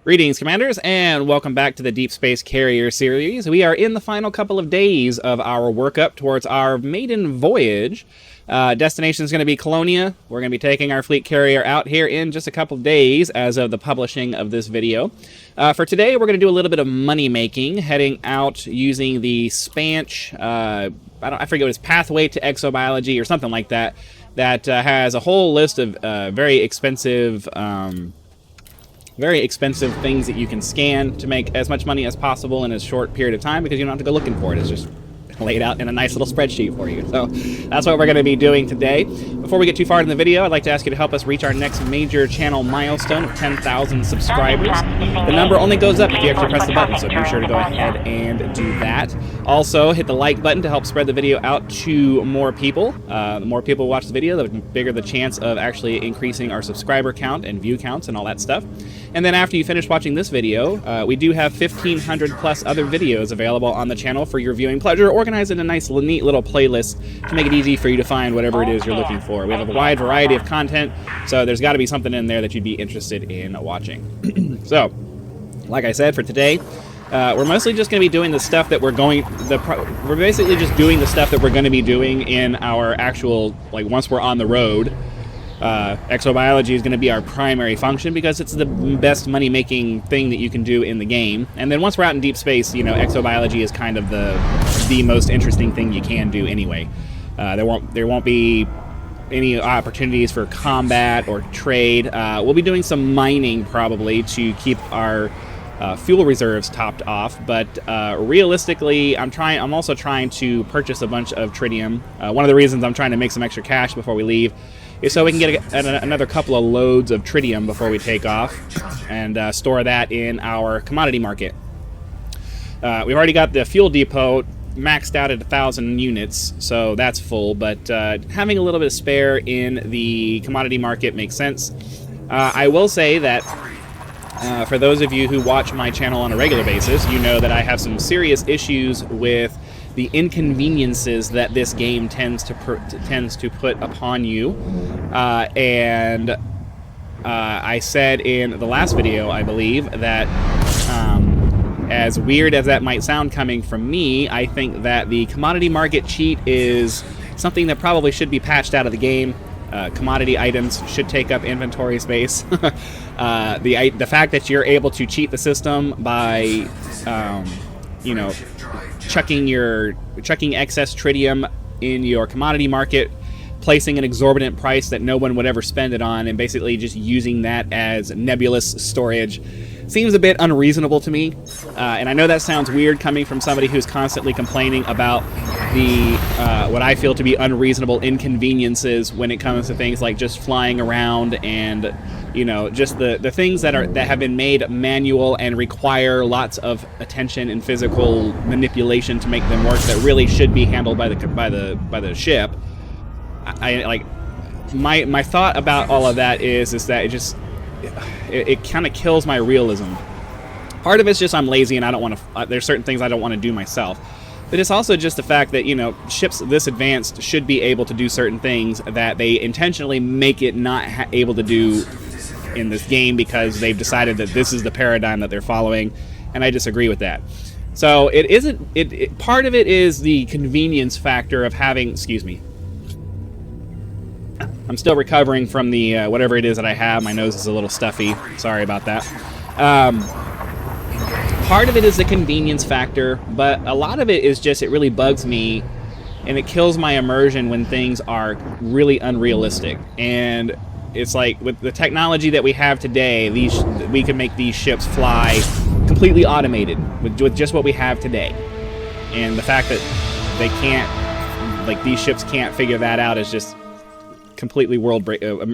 Greetings, Commanders, and welcome back to the Deep Space Carrier series. We are in the final couple of days of our workup towards our maiden voyage. Destination is going to be Colonia. We're going to be taking our fleet carrier out here in just a couple of days as of the publishing of this video. For today, we're going to do a little bit of money making, heading out using the Spanch, I forget what it's, Pathway to Exobiology or something like that, that has a whole list of very expensive things that you can scan to make as much money as possible in a short period of time, because you don't have to go looking for it. It's just laid out in a nice little spreadsheet for you. So that's what we're going to be doing today. Before we get too far in the video, I'd like to ask you to help us reach our next major channel milestone of 10,000 subscribers. The number only goes up if you actually press the button, so be sure to go ahead and do that. Also, hit the like button to help spread the video out to more people. The more people watch the video, the bigger the chance of actually increasing our subscriber count and view counts and all that stuff. And then after you finish watching this video, we do have 1,500 plus other videos available on the channel for your viewing pleasure, organized in a nice, neat little playlist to make it easy for you to find whatever it is you're looking for. We have a wide variety of content, so there's got to be something in there that you'd be interested in watching. So, like I said, for today, we're mostly just going to be doing the stuff that we're basically just doing the stuff that we're going to be doing in our actual, like, once we're on the road. Exobiology is going to be our primary function because it's the best money-making thing that you can do in the game. And then once we're out in deep space, you know, exobiology is kind of the most interesting thing you can do anyway. There won't be any opportunities for combat or trade. We'll be doing some mining probably to keep our fuel reserves topped off, but realistically, I'm also trying to purchase a bunch of tritium. One of the reasons I'm trying to make some extra cash before we leave is so we can get another couple of loads of tritium before we take off and store that in our commodity market. We've already got the fuel depot maxed out at 1,000 units, so that's full, but having a little bit of spare in the commodity market makes sense. I will say that for those of you who watch my channel on a regular basis, you know that I have some serious issues with the inconveniences that this game tends to put upon you. And I said in the last video, I believe, that as weird as that might sound coming from me, I think that the commodity market cheat is something that probably should be patched out of the game. Commodity items should take up inventory space. The fact that you're able to cheat the system by, you know, chucking excess tritium in your commodity market, placing an exorbitant price that no one would ever spend it on, and basically just using that as nebulous storage seems a bit unreasonable to me. And I know that sounds weird coming from somebody who's constantly complaining about the what I feel to be unreasonable inconveniences when it comes to things like just flying around and, you know, just the things that have been made manual and require lots of attention and physical manipulation to make them work, that really should be handled by the ship. My thought about all of that is that it kind of kills my realism. Part of it's just I'm lazy and I don't want to. There's certain things I don't want to do myself. But it's also just the fact that, you know, ships this advanced should be able to do certain things that they intentionally make it not able to do in this game because they've decided that this is the paradigm that they're following, and I disagree with that. So it isn't. Part of it is the convenience factor of having. Excuse me. I'm still recovering from the whatever it is that I have. My nose is a little stuffy. Sorry about that. Part of it is the convenience factor, but a lot of it is just it really bugs me, and it kills my immersion when things are really unrealistic. And it's like with the technology that we have today, we can make these ships fly completely automated with just what we have today. And the fact that they can't, like, these ships can't figure that out is just completely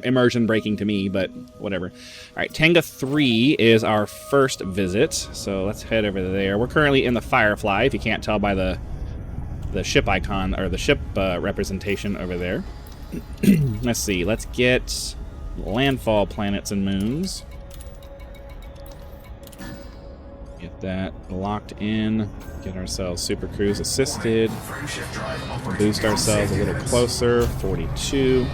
immersion breaking to me, but whatever. All right, Tenga 3 is our first visit, so let's head over there. We're currently in the Firefly, if you can't tell by the ship icon or the ship representation over there. Let's see, let's get landfall planets and moons. Get that locked in. Get ourselves Super Cruise assisted. Boost ourselves a little closer. 42.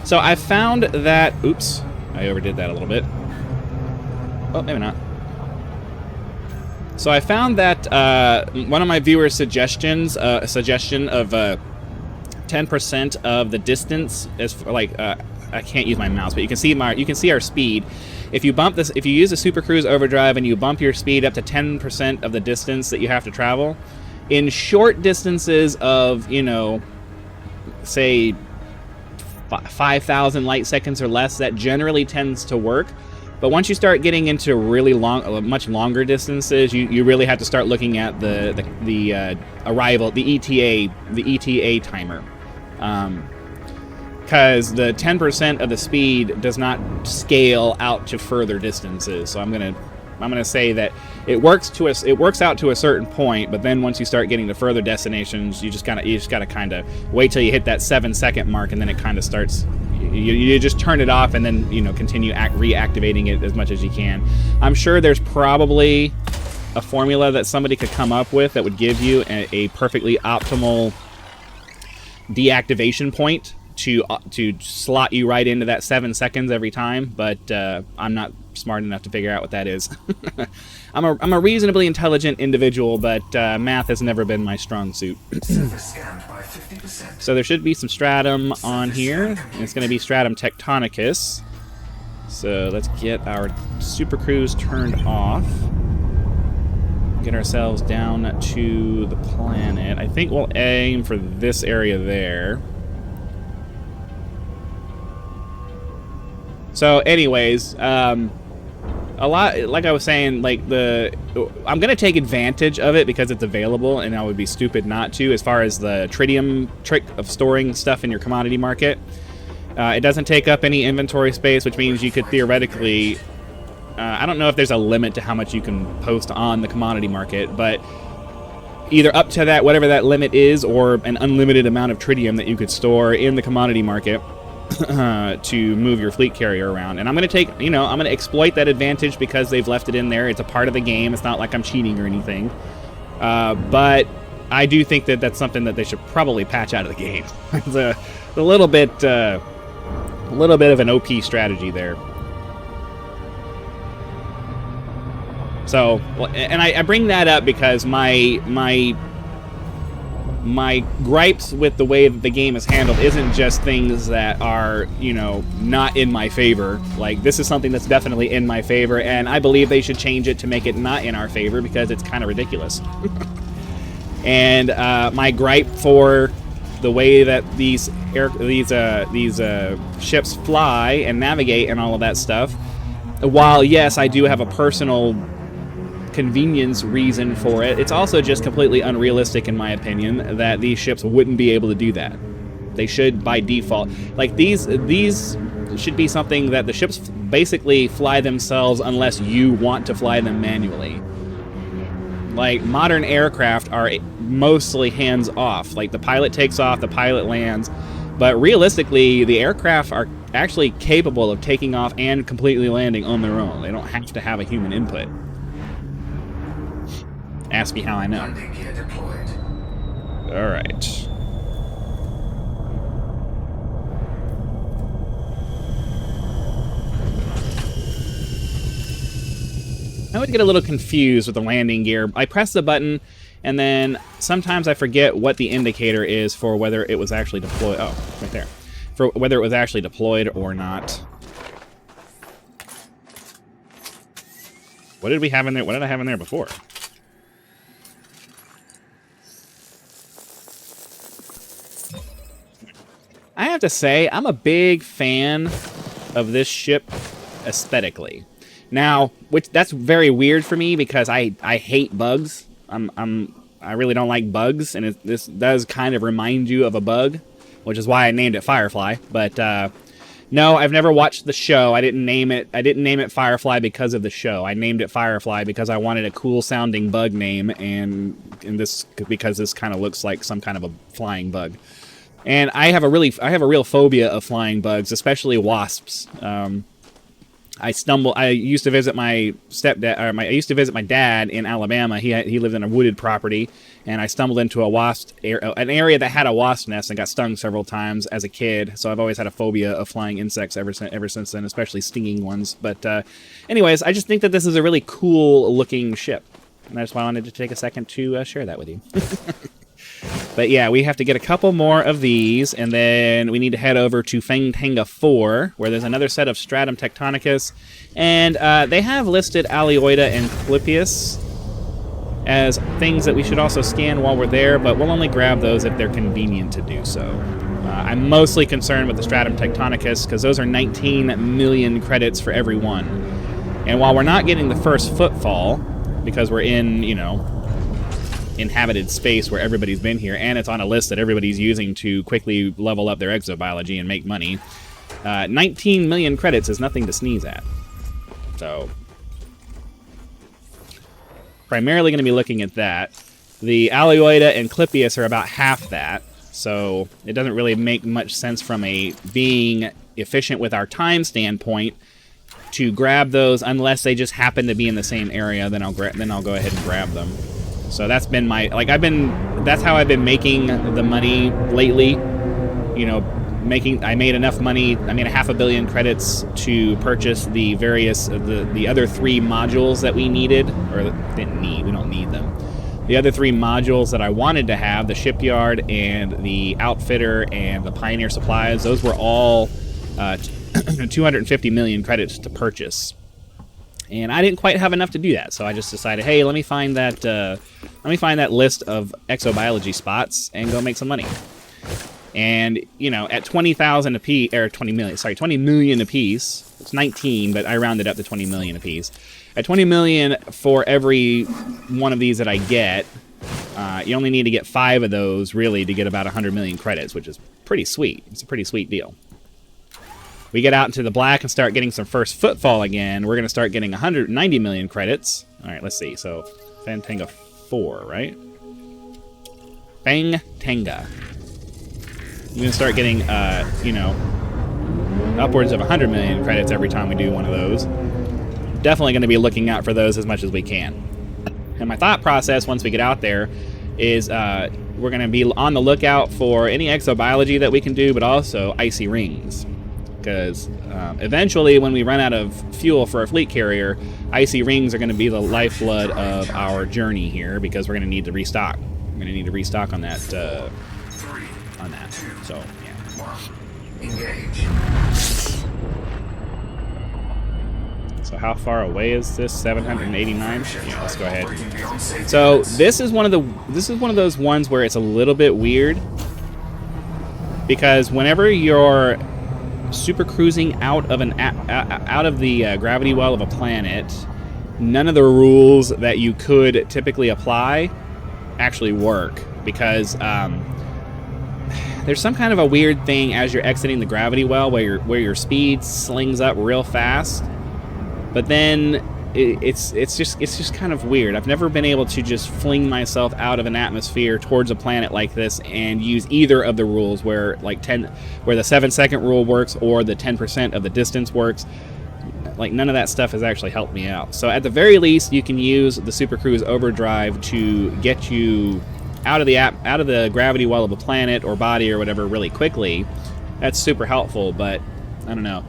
So I found that... Oops. I overdid that a little bit. Oh, maybe not. So I found that one of my viewers' suggestions, a suggestion of 10% of the distance is for, like I can't use my mouse, but you can see our speed. If you bump this, if you use a Super Cruise Overdrive and you bump your speed up to 10% of the distance that you have to travel, in short distances of, you know, say 5,000 light seconds or less, that generally tends to work. But once you start getting into really long, much longer distances, you really have to start looking at the arrival, the ETA timer, because the 10% of the speed does not scale out to further distances. So I'm gonna say that it works out to a certain point, but then once you start getting to further destinations, you just gotta kind of wait till you hit that 7-second mark, and then it kind of starts. You just turn it off and then, you know, continue reactivating it as much as you can. I'm sure there's probably a formula that somebody could come up with that would give you a perfectly optimal deactivation point to slot you right into that 7 seconds every time, but I'm not smart enough to figure out what that is. I'm a reasonably intelligent individual, but math has never been my strong suit. So there should be some stratum on here, and it's going to be stratum tectonicus. So let's get our Super Cruise turned off. Get ourselves down to the planet. I think we'll aim for this area there. So anyways, a lot, like I was saying, like I'm gonna take advantage of it because it's available, and I would be stupid not to. As far as the tritium trick of storing stuff in your commodity market, it doesn't take up any inventory space, which means you could theoretically, I don't know if there's a limit to how much you can post on the commodity market, but either up to that, whatever that limit is, or an unlimited amount of tritium that you could store in the commodity market to move your fleet carrier around. And I'm going to I'm going to exploit that advantage because they've left it in there. It's a part of the game. It's not like I'm cheating or anything. But I do think that that's something that they should probably patch out of the game. It's a little bit of an OP strategy there. So, and I bring that up because my gripes with the way that the game is handled isn't just things that are, you know, not in my favor. Like, this is something that's definitely in my favor, and I believe they should change it to make it not in our favor because it's kind of ridiculous. And my gripe for the way that these ships fly and navigate and all of that stuff, while yes, I do have a personal convenience reason for it, it's also just completely unrealistic, in my opinion, that these ships wouldn't be able to do that. They should by default. Like, these should be something that the ships basically fly themselves unless you want to fly them manually. Like, modern aircraft are mostly hands-off. Like, the pilot takes off, the pilot lands, but realistically, the aircraft are actually capable of taking off and completely landing on their own. They don't have to have a human input. Ask me how I know. Alright. I would get a little confused with the landing gear. I press the button, and then sometimes I forget what the indicator is for whether it was actually deployed. Oh, right there. For whether it was actually deployed or not. What did we have in there? What did I have in there before? I have to say, I'm a big fan of this ship aesthetically. Now, that's very weird for me because I hate bugs. I really don't like bugs, and this does kind of remind you of a bug, which is why I named it Firefly. But no, I've never watched the show. I didn't name it Firefly because of the show. I named it Firefly because I wanted a cool sounding bug name, and because this kind of looks like some kind of a flying bug. And I have a real phobia of flying bugs, especially wasps. I used to visit my stepdad, I used to visit my dad in Alabama. He lived in a wooded property, and I stumbled into an area that had a wasp nest and got stung several times as a kid. So I've always had a phobia of flying insects ever since then, especially stinging ones. But anyways, I just think that this is a really cool looking ship. And that's why I wanted to take a second to share that with you. But yeah, we have to get a couple more of these, and then we need to head over to Fangtanga 4, where there's another set of Stratum Tectonicus, and they have listed Alioida and Clypeus as things that we should also scan while we're there, but we'll only grab those if they're convenient to do so. I'm mostly concerned with the Stratum Tectonicus, because those are 19 million credits for every one. And while we're not getting the first footfall, because we're in, you know, inhabited space where everybody's been here, and it's on a list that everybody's using to quickly level up their exobiology and make money, 19 million credits is nothing to sneeze at. So, primarily going to be looking at that. The Alioida and Clypeus are about half that, so it doesn't really make much sense from a being efficient with our time standpoint to grab those unless they just happen to be in the same area. Then I'll go ahead and grab them. So that's been my, like, that's how I've been making the money lately. You know, I made enough money, I made 500 million credits to purchase the various, the other 3 modules that we needed, or didn't need, we don't need them. The other 3 modules that I wanted to have, the shipyard and the outfitter and the pioneer supplies, those were all 250 million credits to purchase. And I didn't quite have enough to do that, so I just decided, hey, let me find that list of exobiology spots and go make some money. And you know, at 20,000 apiece, or 20 million apiece. It's 19, but I rounded up to 20 million apiece. At 20 million for every one of these that I get, you only need to get 5 of those really to get about 100 million credits, which is pretty sweet. It's a pretty sweet deal. We get out into the black and start getting some first footfall again. We're going to start getting 190 million credits. All right, let's see. So, Fangtanga 4, right? Fangtanga. You're going to start getting, you know, upwards of 100 million credits every time we do one of those. Definitely going to be looking out for those as much as we can. And my thought process once we get out there is we're going to be on the lookout for any exobiology that we can do, but also icy rings. Because eventually, when we run out of fuel for our fleet carrier, icy rings are going to be the lifeblood of our journey here, because we're going to need to restock. We're going to need to restock on that. So, yeah. Engage. So how far away is this? 789. Yeah, let's go ahead. So this is one of those ones where it's a little bit weird, because whenever you're super cruising out of the gravity well of a planet, none of the rules that you could typically apply actually work, because there's some kind of a weird thing as you're exiting the gravity well where your speed slings up real fast, but then it's just kind of weird. I've never been able to just fling myself out of an atmosphere towards a planet like this and use either of the rules, where the 7-second rule works or the 10% of the distance works. Like, none of that stuff has actually helped me out. So at the very least, you can use the Super Cruise Overdrive to get you out of the gravity well of a planet or body or whatever really quickly. That's super helpful, but I don't know.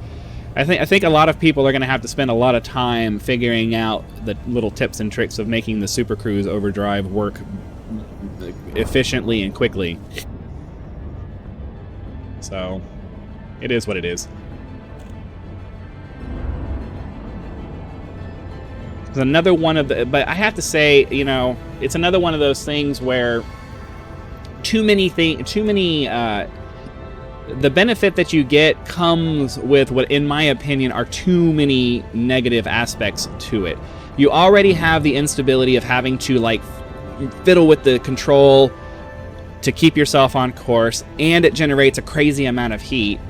I think a lot of people are going to have to spend a lot of time figuring out the little tips and tricks of making the Super Cruise Overdrive work efficiently and quickly. So, it is what it is. It's another one of the, but I have to say, you know, it's another one of those things where the benefit that you get comes with what, in my opinion, are too many negative aspects to it. You already have the instability of having to, like, fiddle with the control to keep yourself on course, and it generates a crazy amount of heat.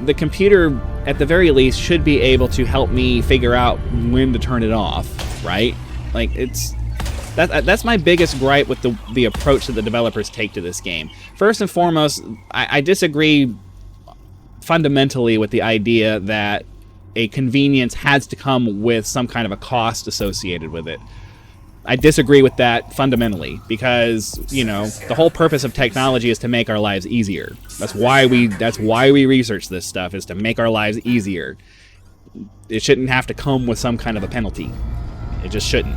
The computer, at the very least, should be able to help me figure out when to turn it off, right? Like, that's my biggest gripe with the approach that the developers take to this game. First and foremost, I disagree fundamentally with the idea that a convenience has to come with some kind of a cost associated with it. I disagree with that fundamentally, because, you know, the whole purpose of technology is to make our lives easier. That's why we research this stuff, is to make our lives easier. It shouldn't have to come with some kind of a penalty. It just shouldn't.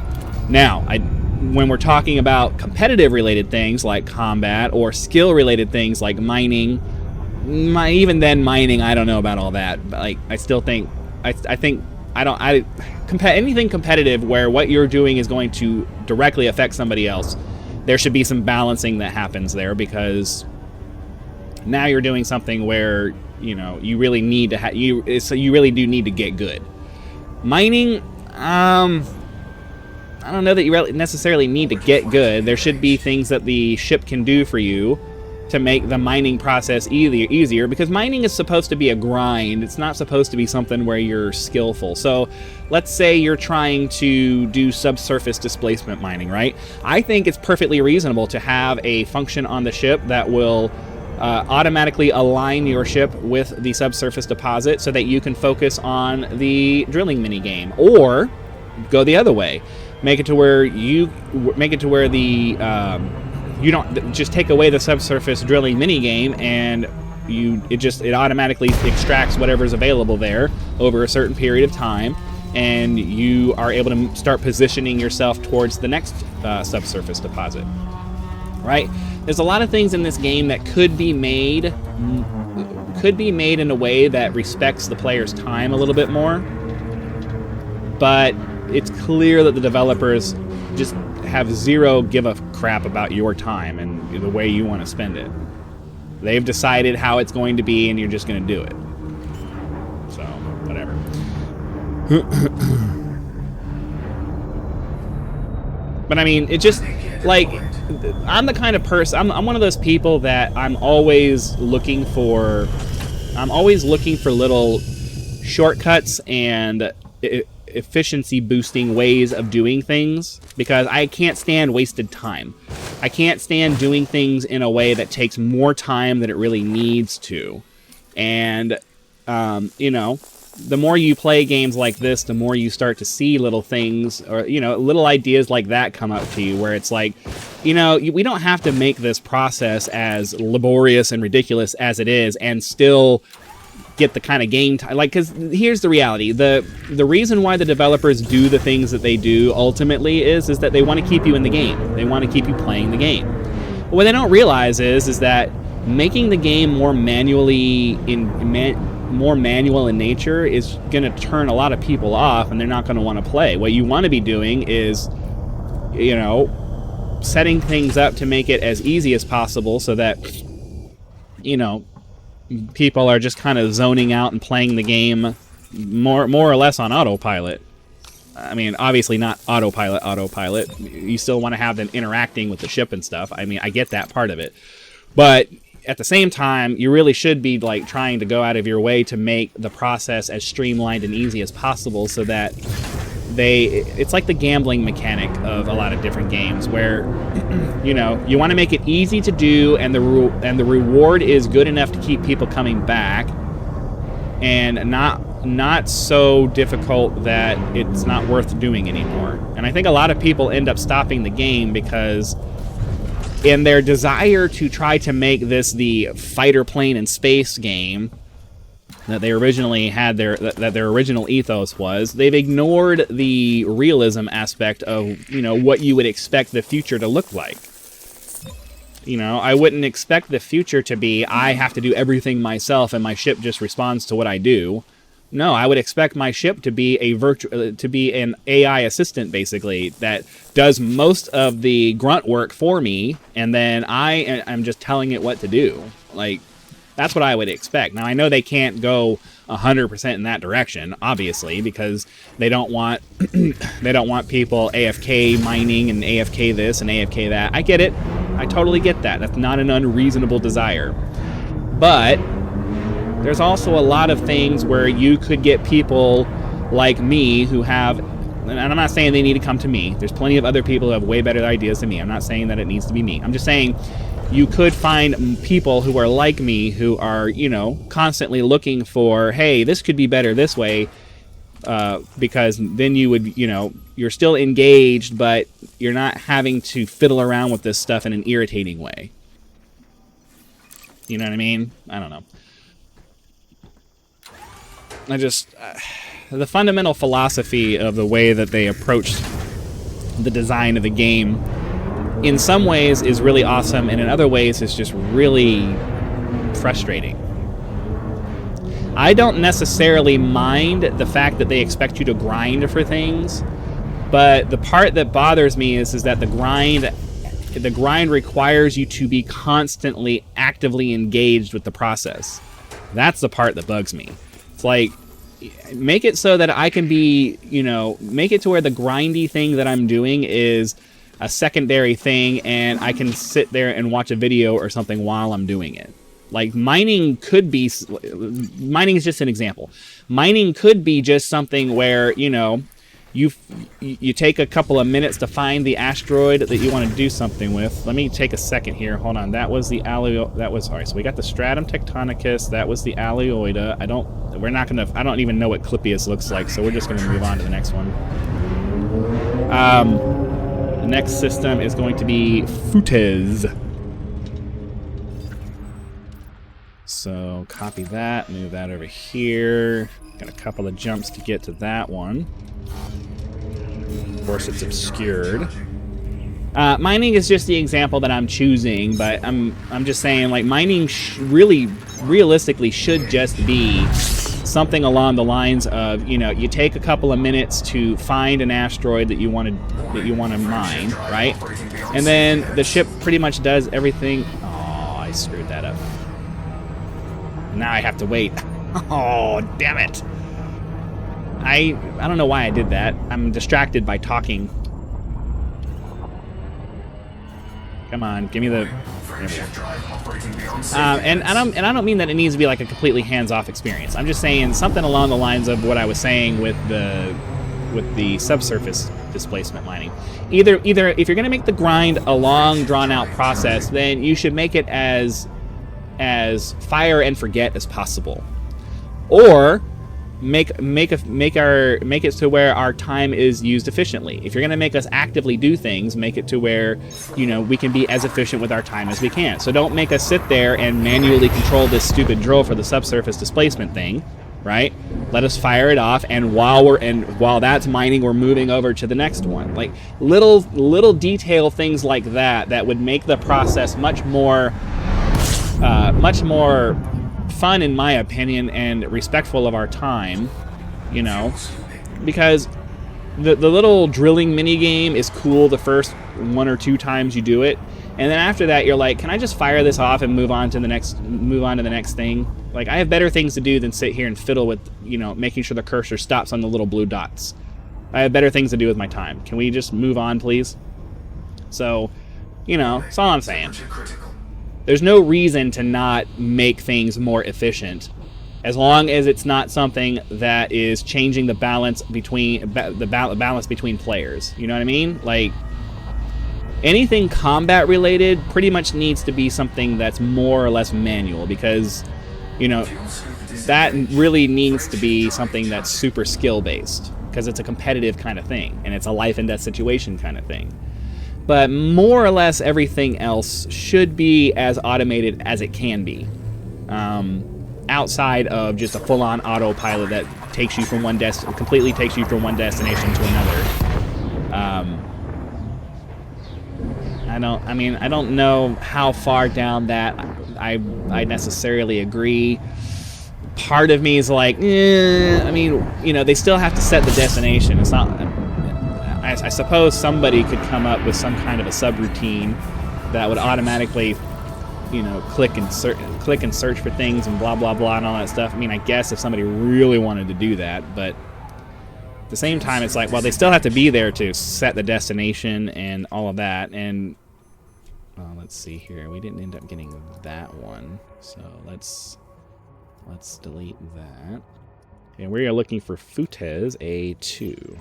Now, when we're talking about competitive related things like combat or skill related things like mining, even then mining, I don't know about all that. But like, I still think, anything competitive where what you're doing is going to directly affect somebody else, there should be some balancing that happens there, because now you're doing something where, you know, you really need to so you really do need to get good. Mining, I don't know that you really necessarily need to get good. There should be things that the ship can do for you to make the mining process easier, because mining is supposed to be a grind. It's not supposed to be something where you're skillful. So let's say you're trying to do subsurface displacement mining, right? I think it's perfectly reasonable to have a function on the ship that will automatically align your ship with the subsurface deposit so that you can focus on the drilling mini game, or go the other way. Make it to where you don't just take away the subsurface drilling mini game, and it automatically extracts whatever's available there over a certain period of time, and you are able to start positioning yourself towards the next subsurface deposit. Right? There's a lot of things in this game that could be made in a way that respects the player's time a little bit more, but it's clear that the developers just have zero give a crap about your time and the way you want to spend it. They've decided how it's going to be, and you're just going to do it. So, whatever. But I mean, it just, like, I'm the kind of person, I'm one of those people that I'm always looking for little shortcuts and efficiency boosting ways of doing things, because I can't stand wasted time. I can't stand doing things in a way that takes more time than it really needs to. And, you know, the more you play games like this, the more you start to see little things, or, you know, little ideas like that come up to you, where it's like, you know, we don't have to make this process as laborious and ridiculous as it is and still get the kind of game time. Like, because here's the reality: the reason why the developers do the things that they do ultimately is that they want to keep you in the game. They want to keep you playing the game. But what they don't realize is that making the game more manual in nature is going to turn a lot of people off, and they're not going to want to play. What you want to be doing is, you know, setting things up to make it as easy as possible, so that, you know, people are just kind of zoning out and playing the game more or less on autopilot. I mean, obviously not autopilot. You still want to have them interacting with the ship and stuff. I mean, I get that part of it. But at the same time, you really should be, like, trying to go out of your way to make the process as streamlined and easy as possible, so that it's like the gambling mechanic of a lot of different games, where, you know, you want to make it easy to do, and the reward is good enough to keep people coming back, and not so difficult that it's not worth doing anymore. And I think a lot of people end up stopping the game because, in their desire to try to make this the fighter plane and space game that they originally had, that their original ethos was, they've ignored the realism aspect of, you know, what you would expect the future to look like. You know, I wouldn't expect the future to be, I have to do everything myself and my ship just responds to what I do. No, I would expect my ship to be an AI assistant, basically, that does most of the grunt work for me, and then I'm just telling it what to do. Like, that's what I would expect. Now, I know they can't go 100% in that direction, obviously, because they don't want people AFK mining and AFK this and AFK that. I get it. I totally get that. That's not an unreasonable desire. But there's also a lot of things where you could get people like me who have, and I'm not saying they need to come to me. There's plenty of other people who have way better ideas than me. I'm not saying that it needs to be me. I'm just saying you could find people who are like me, who are, you know, constantly looking for, hey, this could be better this way, because then you would, you know, you're still engaged, but you're not having to fiddle around with this stuff in an irritating way. You know what I mean? I don't know. the fundamental philosophy of the way that they approach the design of the game in some ways is really awesome, and in other ways is just really frustrating. I don't necessarily mind the fact that they expect you to grind for things, but the part that bothers me is that the grind requires you to be constantly actively engaged with the process. That's the part that bugs me. It's like, make it so that I can be, make it to where the grindy thing that I'm doing is a secondary thing, and I can sit there and watch a video or something while I'm doing it. Like, mining is just an example. Mining could be just something where, you take a couple of minutes to find the asteroid that you want to do something with. Let me take a second here. Hold on. That was the alright, so we got the stratum tectonicus. That was the alioida. I don't even know what Clippius looks like, so we're just going to move on to the next one. The next system is going to be Futes. So copy that, move that over here. Got a couple of jumps to get to that one. Of course, it's obscured. Mining is just the example that I'm choosing, but I'm just saying, like, mining realistically should just be something along the lines of, you take a couple of minutes to find an asteroid that you want to mine, right? And then the ship pretty much does everything. Oh, I screwed that up. Now I have to wait. Oh, damn it. I don't know why I did that. I'm distracted by talking. Come on, give me the... And I don't mean that it needs to be like a completely hands-off experience. I'm just saying something along the lines of what I was saying with the subsurface displacement mining. Either if you're going to make the grind a long, drawn-out process, then you should make it as fire and forget as possible, or make it to where our time is used efficiently. If you're going to make us actively do things, make it to where we can be as efficient with our time as we can. So don't make us sit there and manually control this stupid drill for the subsurface displacement thing, right? Let us fire it off, and while that's mining, we're moving over to the next one. Like little detail things like that would make the process much more fun, in my opinion, and respectful of our time, because the little drilling mini game is cool the first 1 or 2 times you do it, and then after that you're like, can I just fire this off and move on to the next thing? Like, I have better things to do than sit here and fiddle with making sure the cursor stops on the little blue dots. I have better things to do with my time. Can we just move on, please? So, that's all I'm saying. There's no reason to not make things more efficient, as long as it's not something that is changing the balance between balance between players. You know what I mean? Like, anything combat related pretty much needs to be something that's more or less manual, because that really needs to be something that's super skill based, because it's a competitive kind of thing, and it's a life and death situation kind of thing. But more or less everything else should be as automated as it can be, outside of just a full-on autopilot that takes you from completely takes you from one destination to another. I don't know how far down that I necessarily agree. Part of me is like, they still have to set the destination. It's not. I suppose somebody could come up with some kind of a subroutine that would automatically, click and search for things and blah blah blah and all that stuff. I guess if somebody really wanted to do that, but at the same time, it's like, well, they still have to be there to set the destination and all of that. And let's see here, we didn't end up getting that one, so let's delete that. And we are looking for Futes A2.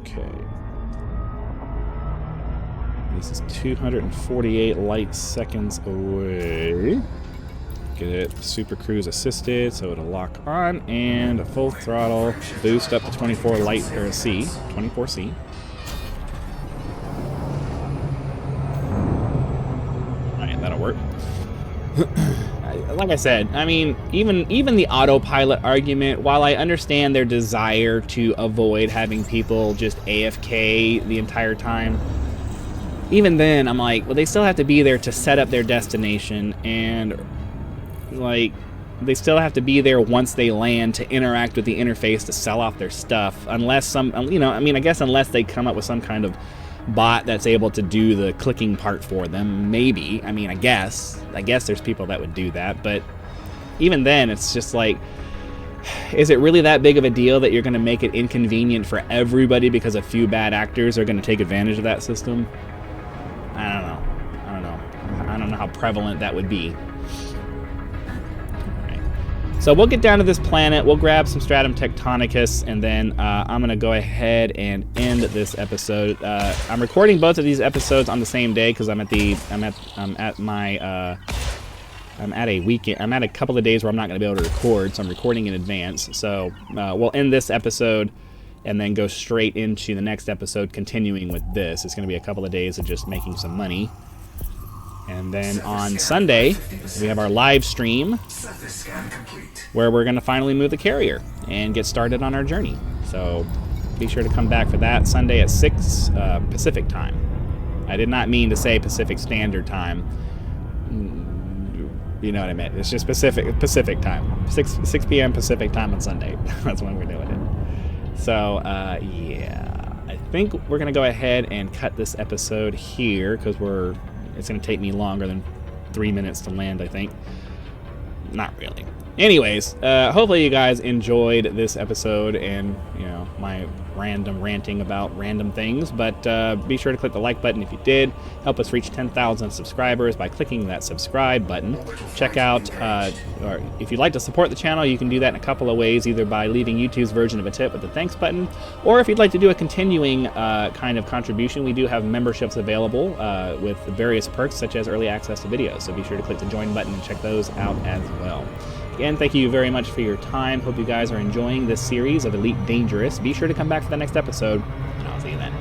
Okay. This is 248 light seconds away. Get it super cruise assisted, so it'll lock on, and a full throttle boost up to 24 light or C, 24C. Alright, that'll work. like I said, I mean, even the autopilot argument, while I understand their desire to avoid having people just AFK the entire time, even then, I'm like, well, they still have to be there to set up their destination, and, like, they still have to be there once they land to interact with the interface to sell off their stuff, unless some, you know, I mean, I guess unless they come up with some kind of bot that's able to do the clicking part for them, maybe. I mean, I guess there's people that would do that, but even then, it's just like, is it really that big of a deal that you're going to make it inconvenient for everybody because a few bad actors are going to take advantage of that system? I don't know how prevalent that would be. So we'll get down to this planet, we'll grab some stratum tectonicus, and then I'm gonna go ahead and end this episode. I'm recording both of these episodes on the same day because I'm at a weekend. I'm at a couple of days where I'm not gonna be able to record, so I'm recording in advance. So we'll end this episode and then go straight into the next episode, continuing with this. It's gonna be a couple of days of just making some money. And then on Sunday, we have our live stream where we're going to finally move the carrier and get started on our journey. So be sure to come back for that Sunday at 6 Pacific time. I did not mean to say Pacific Standard Time. You know what I meant. It's just Pacific time. 6 p.m. Pacific time on Sunday. That's when we're doing it. So, yeah. I think we're going to go ahead and cut this episode here because it's going to take me longer than 3 minutes to land, I think. Not really. Anyways, hopefully you guys enjoyed this episode and, you know, my random ranting about random things. But be sure to click the like button if you did. Help us reach 10,000 subscribers by clicking that subscribe button. Check out, or if you'd like to support the channel, you can do that in a couple of ways, either by leaving YouTube's version of a tip with the thanks button, or if you'd like to do a continuing kind of contribution, we do have memberships available with various perks such as early access to videos. So be sure to click the join button and check those out as well. Again, thank you very much for your time. Hope you guys are enjoying this series of Elite Dangerous. Be sure to come back for the next episode, and I'll see you then.